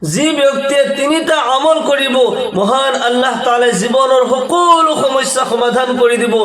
যি ব্যক্তিয়ে তিনিটা আমল কৰিব মহান আল্লাহ তাআলাই জীৱনৰ সকলো সমস্যা সমাধান কৰি দিব,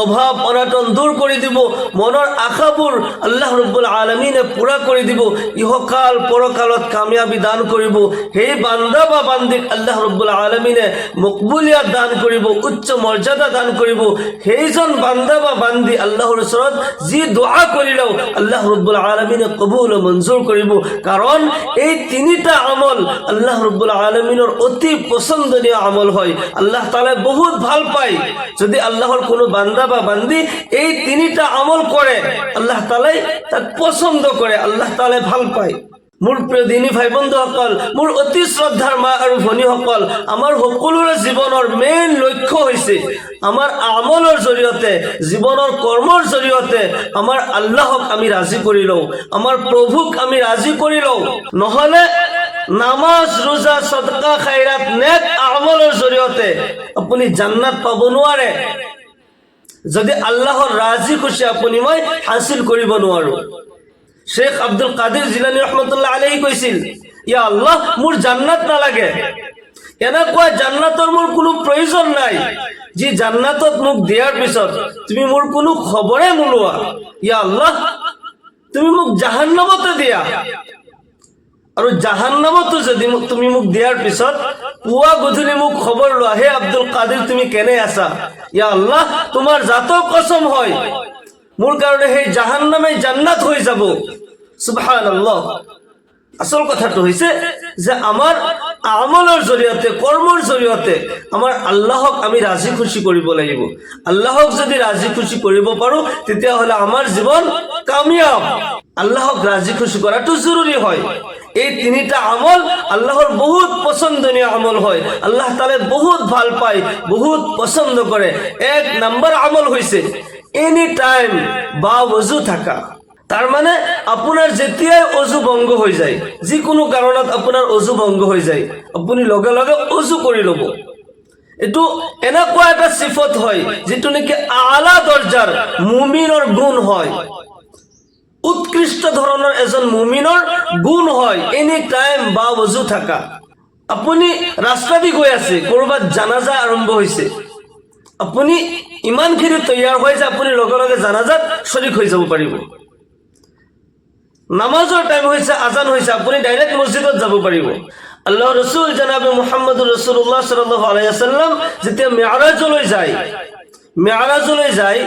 অভাৱ অনাটন দূৰ কৰি দিব, মনৰ আশাবোৰ আল্লাহ ৰব্বুল আলামিনে পুৰা কৰি দিব, ইহকাল পৰকালত কামিয়াবি দান কৰিব। সেই বান্দা বা বান্দিক আল্লাহ ৰব্বুল আলামিনে মকবুলিয়াত দান কৰিব, উচ্চ মৰ্যাদা দান কৰিব। সেইজন বান্দা বা বান্দি আল্লাহৰ ওচৰত যি দোয়া কৰিলেও আল্লাহ ৰব্বুল আলামিনে কবুল ও মঞ্জুৰ কৰিব। কাৰণ এই তিনিটা আমল আল্লাহ রব্বুল আলামিনের অতি পছন্দনীয় আমল হয়। আল্লাহ তাআলা বহুত ভাল পায় যদি আল্লাহর কোনো বান্দা বা বান্দি এই তিনিটা আমল করে, আল্লাহ তাআলাই তাক পছন্দ করে, আল্লাহ তাআলা ভাল পায়। মোৰ প্ৰিয় দিনী ভাই বন্ধুসকল, মোৰ অতি শ্ৰদ্ধাৰ মা আৰু ভনীসকল, আমাৰ সকলোৰে জীৱনৰ মেইন লক্ষ্য হৈছে আমাৰ আমলৰ জৰিয়তে, জীৱনৰ কৰ্মৰ জৰিয়তে আমাৰ আল্লাহক আমি ৰাজি কৰি লওঁ, আমাৰ প্ৰভুক আমি ৰাজি কৰি লওঁ। নহলে নামাজ ৰোজা সদকা খায়ৰাত নেক আমলেৰ জৰিয়তে আপুনি জান্নাত পাব নোৱাৰে যদি আল্লাহৰ ৰাজি খুশি আপুনি মই হাসিল কৰিব নোৱাৰো। শেখ আব্দুল কাদিৰ জিলানী ৰহমতুল্লাহ আলাইহি কৈছিল, ইয়া আল্লাহ মোৰ জান্নাত নালাগে, এনেকুৱা জান্নাতৰ মোৰ কোনো প্ৰয়োজন নাই যি জান্নাতত মোক দিয়াৰ পিছত তুমি মোৰ কোনো খবৰে নোলোৱা। ইয়া আল্লাহ তুমি মোক জাহান্নামতে দিয়া, আৰু জাহান্নামতো যদি তুমি মোক দিয়াৰ পিছত পুৱা গধূলি মোক খবৰ লোৱা, হে আব্দুল কাদিৰ তুমি কেনে আছা, ইয়া আল্লাহ তোমাৰ জাতৰ কসম হয় মোৰ কাৰণে সেই জাহান্নামে জান্নাত হৈ যাব। সুবহানাল্লাহ। আসল কথাটো হৈছে যে আমাৰ আমলৰ জৰিয়তে, কৰ্মৰ জৰিয়তে আমাৰ আল্লাহক আমি ৰাজি খুশি কৰিব লাগিব। আল্লাহক যদি ৰাজি খুশি কৰিব পাৰো তেতিয়াহ'লে আমাৰ জীৱন কামিয়াব। আল্লাহক ৰাজি খুশি কৰাটো জৰুৰী হয়। এই তিনিটা আমল আল্লাহর বহুত পছন্দনীয় আমল হয়, আল্লাহ তাআলা বহুত ভাল পায়, বহুত পছন্দ করে। এক নাম্বার আমল হইছে এনি টাইম বা ওযু থাকা। তার মানে আপনার যেতিয়াই ওযু ভঙ্গ হৈ যায়, যিকোনো কাৰণত আপনাৰ ওযু ভঙ্গ হৈ যায়, আপুনি লগে লগে ওযু কৰি লব। এটো এনেকুৱা এটা সিফত হয় যেটো নেকি আলা দৰ্জাৰ মুমিনৰ গুণ হয়, উৎকৃষ্ট ধৰণৰ এজন মুমিনৰ গুণ হয় এনি টাইম বা ওযু থাকা। আপুনি ৰাস্তা দি গৈ আছে, কৰবাত জানাজা আৰম্ভ হৈছে, আপুনি ইমানখিনি তৈয়াৰ হৈ যে আপুনি লগে লগে জানাজাত শৰীক হৈ যাব পাৰিব। নামাজৰ টাইম হৈছে, আজান হৈছে, আপুনি ডাইৰেক্ট মছজিদত যাব পাৰিব। আল্লাহ ৰসুল জনাবে মুহাম্মদুৰ ৰাসূলুল্লাহ সাল্লাল্লাহু আলাইহি ওয়াসাল্লাম যেতিয়া মেৰাজলৈ যায়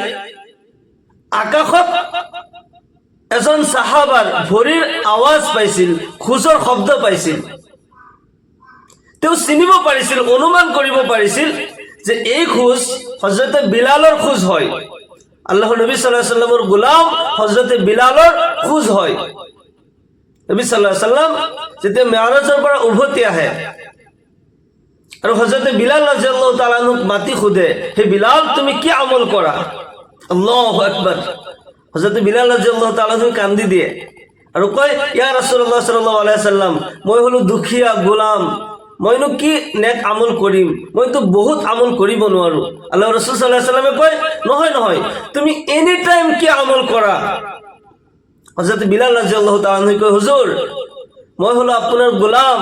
আকাশত এজন সাহাবাৰ ভৰিৰ আৱাজ পাইছিল, খোজৰ শব্দ পাইছিল। তেওঁ চিনিব পাৰিছিল, অনুমান কৰিব পাৰিছিল যে এই খোজ হযৰতে বিলালৰ খোজ হয়, আল্লাহৰ নবী সাল্লাল্লাহু আলাইহি ওয়াসাল্লামৰ গোলাম হযৰতে বিলালৰ খোজ হয়। নবী সাল্লাল্লাহু আলাইহি ওয়াসাল্লাম যেতিয়া মেৰাজৰ পৰা উভতি আহে আৰু হযৰতে বিলাল ৰাদিয়াল্লাহু তাআলা আনহুক মাতি খুদে, হে বিলাল তুমি কি আমল কৰা? আল্লাহু আকবাৰ। হযৰতে বিলাল ৰাদিয়াল্লাহু তাআলা আনহু কান্দি দিয়ে আৰু কয়, ইয়া রাসূলুল্লাহ সাল্লাল্লাহু আলাইহি ওয়াসাল্লাম মই হলো দুখিয়া গোলাম, মইনো কি নেক আমল কৰিম, মইতো বহুত আমল কৰিব নোৱাৰো। আল্লাহ ৰাসূল সাল্লাল্লাহু আলাইহি ওয়াসাল্লামে কয়, নহয় নহয় তুমি এনি টাইম কি আমল কৰা? হযৰত বিলাল ৰাদিয়াল্লাহু তাআলা আনহু কয়, হুজুৰ মই হলো আপোনাৰ গোলাম,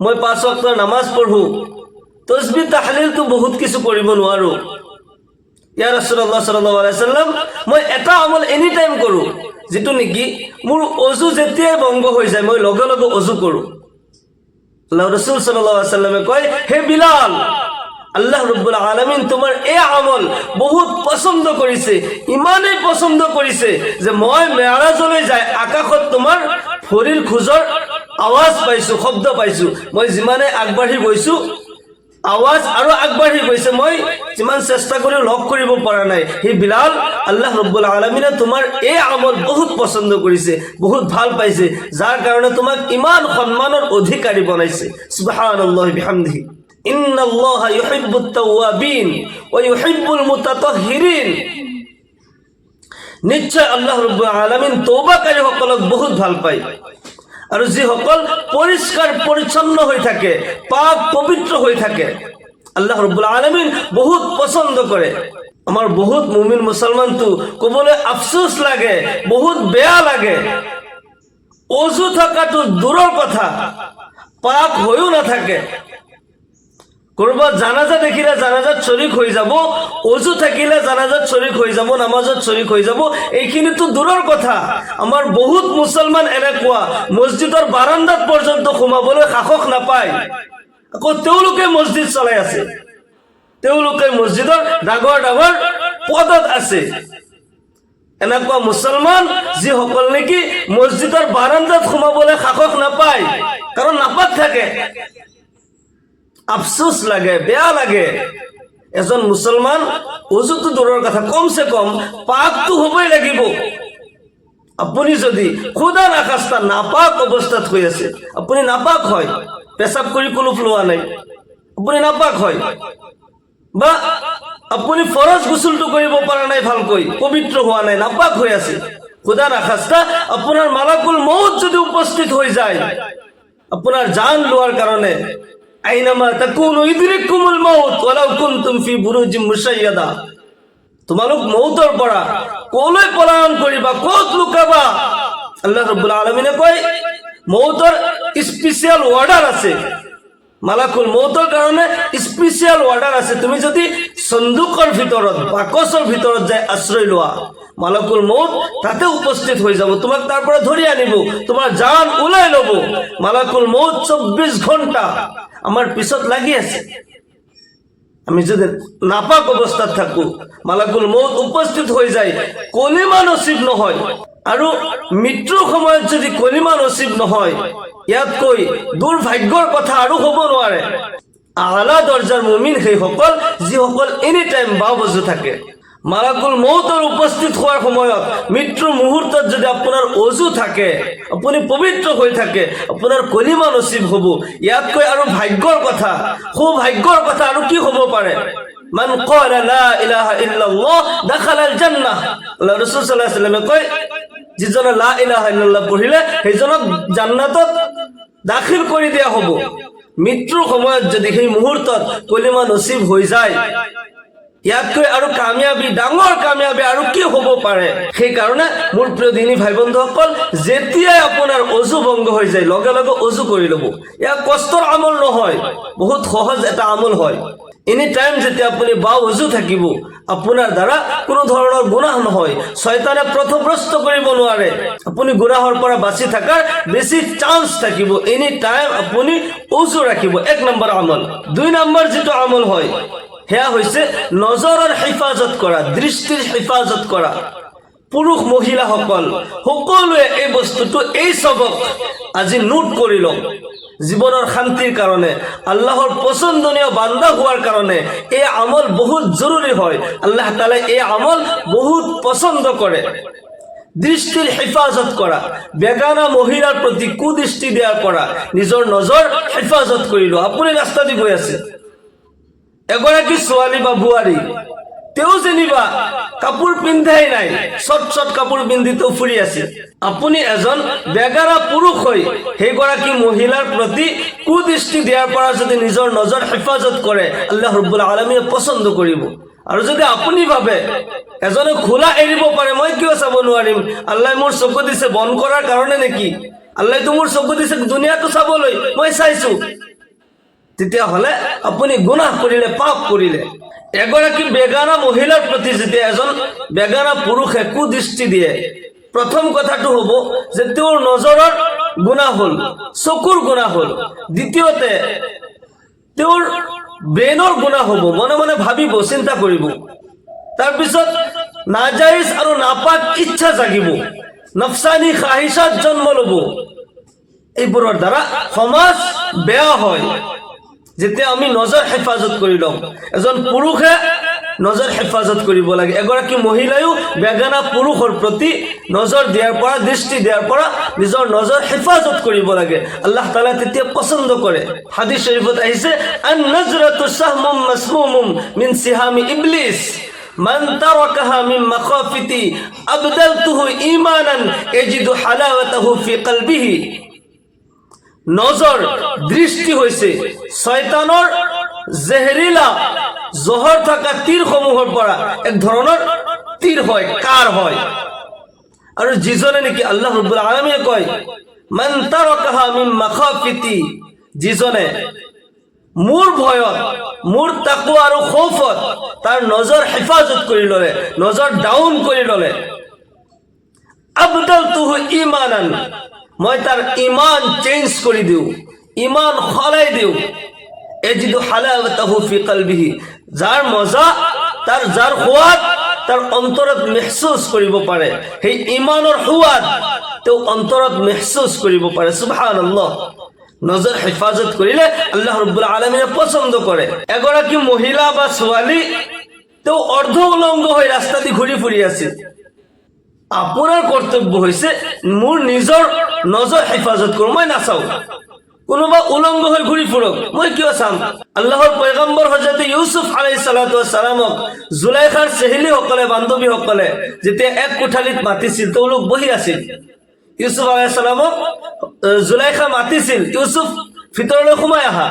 মই 5 ওয়াক্তৰ নামাজ পঢ়ো, তাসবিহ তাহলিল তো বহুত কিছু কৰিব নোৱাৰো। ইয়া ৰাসূলুল্লাহ সাল্লাল্লাহু আলাইহি ওয়াসাল্লাম মই এটা আমল এনি টাইম কৰো যেটো নেকি মোৰ ওযু যেতিয়াই ভঙ্গ হৈ যায় মই লগে লগে ওযু কৰো। আল্লাহ ৰাসূল সাল্লাল্লাহু আলাইহি ওয়াসাল্লামে কয়, হে বিলাল আল্লাহ ৰাব্বুল আলামিন তোমাৰ এই আমল বহুত পছন্দ কৰিছে, ইমানেই পছন্দ কৰিছে যে মই মেৰাজলৈ যাই আকাশত তোমাৰ ভৰিৰ খোজৰ আৱাজ পাইছো, শব্দ পাইছো। মই যিমানে আগবাঢ়ি গৈছো আওয়াজ আৰো আগবাঢ়ি গৈছে, মই যিমান চেষ্টা কৰি লগ কৰিব পৰা নাই। হে বিলাল আল্লাহ ৰাব্বুল আলামিনে তোমাৰ এই আমল বহুত পছন্দ কৰিছে, বহুত ভাল পাইছে, যাৰ কাৰণে তোমাক ইমান সম্মানৰ অধিকাৰী বনাইছে। সুবহানাল্লাহি বিহামদিহি। ইন্নাল্লাহা ইউহিব্বুত তাওয়াবিন ওয়া ইউহিব্বুল মুতাতাহহিৰিন। নিশ্চয় আল্লাহ ৰাব্বুল আলামিন তওবাকাৰী সকলক বহুত ভাল পায়, আৰু যিসকল পৰিষ্কাৰ পৰিচ্ছন্ন হৈ থাকে, পাক পবিত্ৰ হৈ থাকে আল্লাহ ৰাব্বুল আলামিন বহুত পছন্দ কৰে। আমাৰ বহুত মুমিন মুছলমানটো ক'বলৈ আফসোস লাগে, বহুত বেয়া লাগে। ওযু থাকাটো দূৰৰ কথা, পাক হয়েও না থাকে। কৰবাত জানাজা দেখিলে জানাজাত শৰীক হৈ যাব, অজু থাকিলে জানাজাত শৰীক হৈ যাব, নামাজত শৰীক হৈ যাব। এইখিনিতো দূৰৰ কথা। আমাৰ বহুত মুছলমান এনেকুৱা মছজিদৰ বাৰান্দাত পৰ্যন্ত সোমাবলৈ সাহস নাপায়, আকৌ তেওঁলোকে মছজিদ চলাই আছে, তেওঁলোকে মছজিদৰ ডাঙৰ ডাঙৰ পদত আছে। এনেকুৱা মুছলমান যিসকল নেকি মছজিদৰ বাৰান্দাত সোমাবলৈ সাহস নাপায়, কাৰণ নাপাক থাকে। আফসোস লাগে, বেয়া লাগে। এজন মুছলমান অজুতো দূৰৰ কথা, কমসে কম পাকটো হবই লাগিব। আপুনি যদি খুদা নাখাস্তা নাপাক অৱস্থাত হৈ আছে, আপুনি নাপাক হয়, পেচাব কৰি কুলুফ লোৱা নাই, আপুনি নাপাক হয়, বা আপুনি ফৰজ গুসলটো কৰিব পৰা নাই, ভালকৈ পবিত্ৰ হোৱা নাই, নাপাক হৈ আছে, খুদা নাখাস্তা আপোনাৰ মালাকুল মউত যদি উপস্থিত হৈ যায় আপোনাৰ জান লোৱাৰ কাৰণে, আইনামা তাকুনু ইদৰিকুমুল মাউত ওয়ালাউ কুনতুম ফি বুৰুজিম মুশাইয়াদা, তোমালোক মউতৰ পৰা কলৈ পলায়ন কৰিবা, ক'ত লুকাবা? আল্লাহ ৰাব্বুল আলামিনে কয় মউতৰ স্পেশাল অৰ্ডাৰ আছে, মালাকুল মউতৰ কাৰণে স্পেশাল অৰ্ডাৰ আছে। তুমি যদি সন্দুকৰ ভিতৰত, বাকচৰ ভিতৰত যাই আশ্ৰয় লোৱা, মালাকুল মউত তাতে উপস্থিত হৈ যাব, তোমাক তাৰ পৰা ধৰি আনিব, তোমাৰ জান ওলাই ল'ব। মালাকুল মউত 24 ঘণ্টা আমাৰ পিছত লাগি আছে। আমি যদি নাপাক অৱস্থাত থাকো, মালাকুল মউত উপস্থিত হৈ যায়, কলিমা নসিব নহয়। আৰু মৃত্যুৰ সময়ত যদি কলিমা নসিব নহয়, ইয়াতকৈ দুৰ্ভাগ্যৰ কথা আৰু হ'ব নোৱাৰে। আলা দৰ্জাৰ মুমিন সেইসকল যিসকল এনি টাইম বাবজু থাকে। মালাকুল মউতৰ উপস্থিত হোৱাৰ সময়ত, মৃত্যুৰ মুহূৰ্তত যদি আপোনাৰ অজু থাকে, আপুনি পবিত্ৰ হৈ থাকে, আপোনাৰ কলিমা নসিব হ'ব। ইয়াতকৈ আৰু ভাগ্যৰ কথা, সৌভাগ্যৰ কথা আৰু কি হ'ব পাৰে? মান ক্বালা লা ইলাহা ইল্লাল্লাহ দাখালাল জান্নাহ। আল্লাহ ৰাসূল সাল্লাল্লাহু আলাইহি ওয়াসাল্লামে কয়, যিজনে লা ইলাহা ইল্লাল্লাহ পঢ়িলে সেইজনক জান্নাতত দাখিল কৰি দিয়া হ'ব। মৃত্যুৰ সময়ত যদি সেই মুহূৰ্তত কলিমা নসিব হৈ যায়, ইয়াতকৈ আৰু কামিয়াবী, ডাঙৰ কামিয়াবী আৰু কি হ'ব পাৰে? সেইকাৰণে মোৰ প্ৰিয় দিনী ভাই বন্ধুসকল, যেতিয়াই আপোনাৰ অজু ভংগ হৈ যায়, লগে লগে অজু কৰি ল'ব। ইয়াৰ কষ্টৰ আমল নহয়, বহুত সহজ এটা আমল হয়। এনি টাইম যেতিয়া আপুনি বা অজু থাকিব, আপোনাৰ দ্বাৰা কোনো ধৰণৰ গুনাহ নহয়, শয়তানে পথভ্ৰষ্ট কৰিব নোৱাৰে, আপুনি গুনাহৰ পৰা বাচি থকাৰ বেছি চান্স থাকিব। এনি টাইম আপুনি অজু ৰাখিব, 1 নম্বৰ আমল। 2 নম্বৰ যিটো আমল হয়, সেয়া হৈছে নজৰৰ হেফাজত কৰা, দৃষ্টিৰ হেফাজত কৰা। পুৰুষ মহিলাসকল সকলোৱে এই বস্তুটো, এই সবক আজি নোট কৰি লওক। জীৱনৰ শান্তিৰ কাৰণে, আল্লাহৰ পছন্দনীয় বান্দা হোৱাৰ কাৰণে এই আমল বহুত জৰুৰী হয়। আল্লাহ তাআলা এই আমল বহুত পছন্দ কৰে। দৃষ্টিৰ হেফাজত কৰা, বেগানা মহিলাৰ প্ৰতি কুদৃষ্টি দিয়াৰ পৰা নিজৰ নজৰ হেফাজত কৰিলো। আপুনি ৰাস্তা দি গৈ আছে, এগৰাকী ছোৱালী বা বোৱাৰী, তেওঁ যেনিবা কাপোৰ পিন্ধাই নাই, চট কাপোৰ পিন্ধি তেওঁ ফুৰি আছে, আপুনি এজন বেগাৰা পুৰুষ হৈ সেইগৰাকী মহিলাৰ প্ৰতি কুদৃষ্টি দিয়াৰ পৰা যদি নিজৰ নজৰ হেফাজত কৰে, আল্লাহ ৰাব্বুল আলামিনে পছন্দ কৰিব। আৰু যদি আপুনি ভাবে এজনে খোলা এৰিব পাৰে, মই কিয় চাব নোৱাৰিম, আল্লাহ মোৰ চকু দিছে বন্ধ কৰাৰ কাৰণে নেকি, আল্লাহটো মোৰ চকু দিছে দুনিয়াটো চাবলৈ, মই চাইছো, তেতিয়াহ'লে আপুনি গুনাহ কৰিলে, পাপ কৰিলে। এগৰাকী বেগানা মহিলাৰ প্ৰতি যেতিয়া এজন বেগানা পুৰুষে কুদৃষ্টি দিয়ে, প্ৰথম কথাটো হ'ব যে তেওঁৰ নজৰৰ গুনাহ হ'ল, চকুৰ গুনাহ হ'ল। দ্বিতীয়তে তেওঁৰ ব্ৰেইনৰ গুনাহ হ'ব, মনে মনে ভাবিব, চিন্তা কৰিব। তাৰপিছত নাজাইজ আৰু নাপাক ইচ্ছা জাগিব, নফসানী খাহিশাত জন্ম ল'ব। এইবোৰৰ দ্বাৰা সমাজ বেয়া হয়। যেতিয়া আমি নজৰ হেফাজত কৰি লওঁ, এজন পুৰুষে নজৰ হেফাজত কৰিব লাগে, এগৰাকী মহিলায়ো বেগানা পুৰুষৰ প্ৰতি নজৰ দিয়াৰ পৰা, দৃষ্টি দিয়াৰ পৰা নিজৰ নজৰ হেফাজত কৰিব লাগে। আল্লাহ তাআলা তেতিয়া পছন্দ কৰে। হাদিস শৰীফত আহিছে, আন নজৰাতু সাহমুম মাসমুমুম মিন সিহামি ইবলিস মান তাৰাকাহা মিন মাখাফিতি আবদালতুহু ঈমানান ইয়াজিদু হালাওয়াতাহু ফি কলবিহি। নজৰ, দৃষ্টি হৈছে শয়তানৰ জেহৰিলা জহৰ থকা তীৰসমূহৰ পৰা এক ধৰণৰ তীৰ হয়, কাঁড় হয়। আৰু যিজনে নেকি, আল্লাহ ৰাব্বুল আলামিনে কয়, মান তাৰাকাহা মিন মাখাফিতি, যিজনে মোৰ ভয়ত, মোৰ তাকৱা আৰু খৌফত তাৰ নজৰ হেফাজত কৰি ল'লে, নজৰ ডাউন কৰি ল'লে, আবদালতুহু ঈমানান, মই তাৰ ঈমান চেঞ্জ কৰি দিওঁ, ঈমান সলাই দিওঁ। এজিদু হালাওয়াতাহু ফি কলবিহি, যাৰ মজা, তাৰ যাৰ সোৱাদ তাৰ অন্তৰত মেহসুস কৰিব পাৰে, সেই ঈমানৰ সোৱাদ তেওঁ অন্তৰত মেহসুস কৰিব পাৰে। সুবহানাল্লাহ। নজৰ হেফাজত কৰিলে আল্লাহ ৰাব্বুল আলামিনে পছন্দ কৰে। এগৰাকী মহিলা বা ছোৱালী তেওঁ অৰ্ধ উলংগ হৈ ৰাস্তা দি ঘূৰি ফুৰি আছিল। আপোনাৰ কৰ্তব্য হৈছে মোৰ নিজৰ নজৰ হেফাজত কৰোঁ, মই নাচাওঁ। কোনোবা উলংগ হৈ ঘূৰি ফুৰক, মই কিয় চাম? আল্লাহৰ পয়গম্বৰ হযৰত ইউসুফ আলাইহিস সালাতু ওয়াস সালামক জুলাইখাৰ চেহেলীসকলে, বান্ধৱীসকলে যেতিয়া এক কোঠালিত মাতিছিল, তেওঁলোক বহি আছিল। ইউসুফ আলাইহিস সালামক জুলাইখা মাতিছিল, ইউসুফ ভিতৰলৈ সোমাই আহা।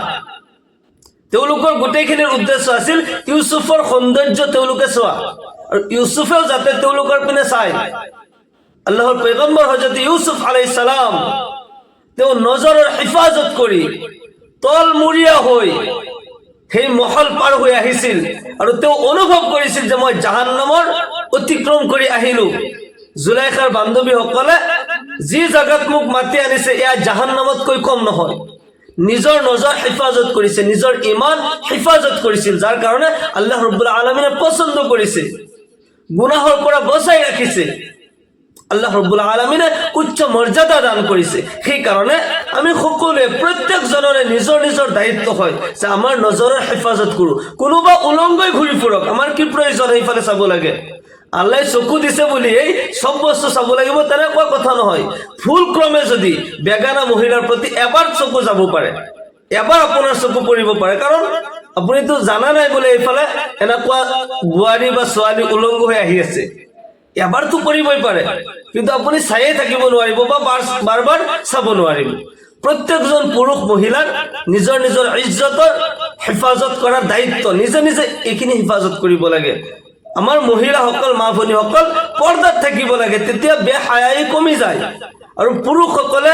তেওঁলোকৰ গোটেইখিনিৰ উদ্দেশ্য আছিল ইউসুফৰ সৌন্দৰ্য তেওঁলোকে চোৱা, আৰু ইউসুফেও যাতে তেওঁলোকৰ পিনে চায়। আল্লাহৰ পয়গম্বৰ হযৰত ইউসুফ আলাইহিস সালাম তেওঁ নজৰৰ হেফাজত কৰি তলমূৰীয়া হৈ সেই মহল পাৰ হৈ আহিছিল, আৰু তেওঁ অনুভৱ কৰিছিল যে মই জাহান্নামৰ অতিক্ৰম কৰি আহিলো। জুলাইখাৰ বান্ধৱীসকলে যি জাগাত মোক মাতি আনিছে এয়া জাহান্নামতকৈ কম নহয়। নিজৰ নজৰ হেফাজত কৰিছে, নিজৰ ঈমান হেফাজত কৰিছিল, যাৰ কাৰণে আল্লাহ ৰাব্বুল আলামিনে পছন্দ কৰিছে, গুনাহৰ পৰা বচাই ৰাখিছে। আল্লাহ ৰাব্বুল আলামিনে উচ্চ মৰ্যাদা দান কৰিছে। সেই কাৰণে আমি সকলোৱে প্ৰত্যেকজনৰে নিজৰ নিজৰ দায়িত্ব হয় যে আমাৰ নজৰৰ হেফাজত কৰোঁ। কোনোবা উলংগই ঘূৰি ফুৰক, আমাৰ কি প্ৰয়োজন সেইফালে চাব লাগে? আল্লাহ চকু দিছে বুলি এই সব বস্তু চাব লাগিব তেনেকুৱা কথা নহয়। ভুল ক্ৰমে যদি বেগানা মহিলাৰ প্ৰতি এবাৰ চকু যাব পাৰে, এবাৰ আপোনাৰ চকু পৰিব পাৰে, কাৰণ আপুনিতো জানা নাই বোলে এইফালে এনেকুৱা বোৱাৰী বা ছোৱালী উলংগ হৈ আহি আছে, এবাৰতো পৰিবই পাৰে, কিন্তু আপুনি চায়ে থাকিব নোৱাৰিব বা বাৰ বাৰ চাব নোৱাৰিব। প্ৰত্যেকজন পুৰুষ মহিলাৰ নিজৰ নিজৰ ইজ্জতৰ হেফাজত কৰাৰ দায়িত্ব, নিজে নিজে এইখিনি হেফাজত কৰিব লাগে। আমাৰ মহিলাসকল, মা ভনীসকল পৰ্দাত থাকিব লাগে, তেতিয়া বেহায়াই কমি যায়। আৰু পুৰুষসকলে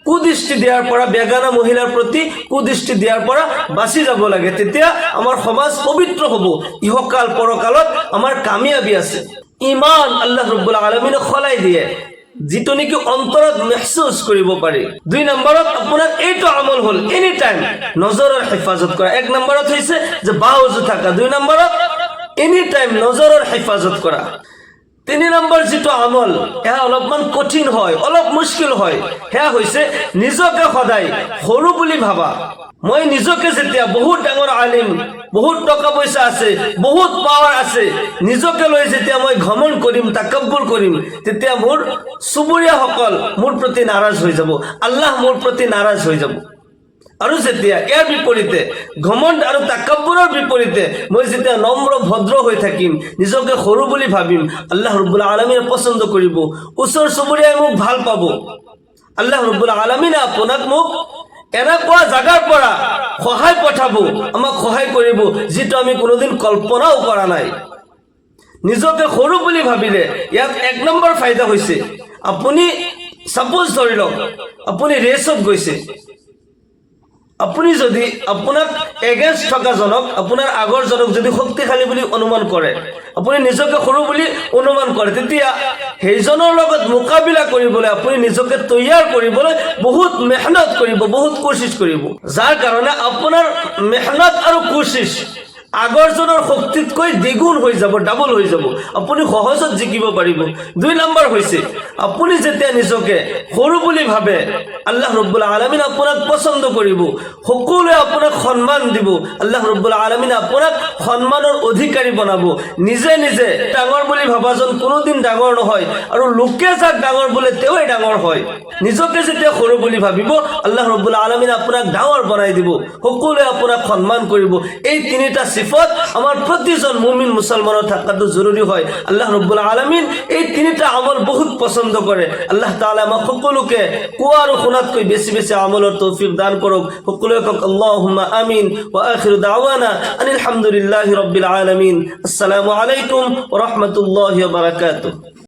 কুদৃষ্টি দিয়াৰ পৰা, বেগানা মহিলাৰ প্ৰতি কুদৃষ্টি দিয়াৰ পৰা বাচি যাব লাগে, তেতিয়া আমাৰ সমাজ পবিত্ৰ হ'ব। ইহকাল পৰকালত আমাৰ কামিয়াবি আছে। ঈমান আল্লাহ ৰাব্বুল আলামিনে খলাই দিয়ে, যিটো নেকি অন্তৰত মেহসুস কৰিব পাৰি। 2 নম্বৰত আপোনাৰ এইটো আমল হ'ল এনি টাইম নজৰৰ হেফাজত কৰা। 1 নম্বৰত হৈছে যে বাউজু থাকা, 2 নম্বৰত এনি টাইম নজৰৰ হেফাজত কৰা। 3 নম্বৰ যিটো আমল, এয়া অলপমান কঠিন হয়, অলপ মুশকিল হয়, সেয়া হৈছে নিজকে সদায় সৰু বুলি ভাবা। মই নিজকে যেতিয়া বহুত ডাঙৰ আলিম, বহুত টকা পইচা আছে, বহুত পাৱাৰ আছে, নিজকে লৈ যেতিয়া মই ঘমণ্ড কৰিম, তাকাব্বুৰ কৰিম, তেতিয়া মোৰ চুবুৰীয়াসকল মোৰ প্ৰতি নাৰাজ হৈ যাব, আল্লাহ মোৰ প্ৰতি নাৰাজ হৈ যাব। আৰু যেতিয়া ইয়াৰ বিপৰীতে ঘমণ্ড আৰু তাকাব্বুৰৰ বিপৰীতে মই যেতিয়া নম্ৰ ভদ্ৰ হৈ থাকিম, নিজকে সৰু বুলি ভাবিম, আল্লাহ ৰাব্বুল আলামিনে পছন্দ কৰিব, ওচৰ চুবুৰীয়াই মোক ভাল পাব। আল্লাহ ৰাব্বুল আলামিনে আপোনাক মোক এনেকুৱা জাগাৰ পৰা সহায় পঠাব, আমাক সহায় কৰিব, যিটো আমি কোনোদিন কল্পনাও কৰা নাই। নিজকে সৰু বুলি ভাবিলে ইয়াত 1 নম্বৰ ফাইদা হৈছে, আপুনি সাপোজ ধৰি লওক আপুনি ৰেচত গৈছে, আপুনি যদি আপোনাক এগেইনষ্ট থকা জনক, আপোনাৰ আগৰ জনক যদি শক্তিশালী বুলি অনুমান কৰে, আপুনি নিজকে সৰু বুলি অনুমান কৰে, তেতিয়া সেইজনৰ লগত মোকাবিলা কৰিবলৈ আপুনি নিজকে তৈয়াৰ কৰিবলৈ বহুত মেহনত কৰিব, বহুত কোচিছ কৰিব, যাৰ কাৰণে আপোনাৰ মেহনত আৰু কোচিছ আগৰজনৰ শক্তিতকৈ দ্বিগুণ হৈ যাব, ডাবল হৈ যাব, আপুনি সহজত জিকিব পাৰিব। 2 নম্বৰ হৈছে আপুনি যেতিয়া নিজকে সৰু বুলি ভাবে, আল্লাহ ৰাব্বুল আলামিন আপোনাক পছন্দ কৰিব, সকলোৱে আপোনাক সন্মান দিব, আল্লাহ ৰাব্বুল আলামিন আপোনাক সন্মানৰ অধিকাৰী বনাব। নিজে নিজে ডাঙৰ বুলি ভাবাজন কোনোদিন ডাঙৰ নহয়, আৰু লোকে যাক ডাঙৰ বোলে তেওঁই ডাঙৰ হয়। নিজকে যেতিয়া সৰু বুলি ভাবিব, আল্লাহ ৰাব্বুল আলামিন আপোনাক ডাঙৰ বনাই দিব, সকলোৱে আপোনাক সন্মান কৰিব। এই 3টা সিফত আমাৰ প্ৰতিজন মুমিন মুছলমানৰ থাকাটো জৰুৰী হয়। আল্লাহ ৰাব্বুল আলামিন এই 3টা আমল বহুত পছন্দ কৰে। আল্লাহ তাআলা আমাক সকলোকে কোৱা আৰু শুনাতকৈ বেছি বেছি আমলৰ তৌফিক দান কৰক। সকলোৱে কওক আল্লাহুম্মা আমিন। ওয়া আখিৰু দাওয়ানা আনিল হামদুলিল্লাহি ৰাব্বিল আলামিন। আসসালামু আলাইকুম ওয়া ৰাহমাতুল্লাহি ওয়া বাৰাকাতুহু।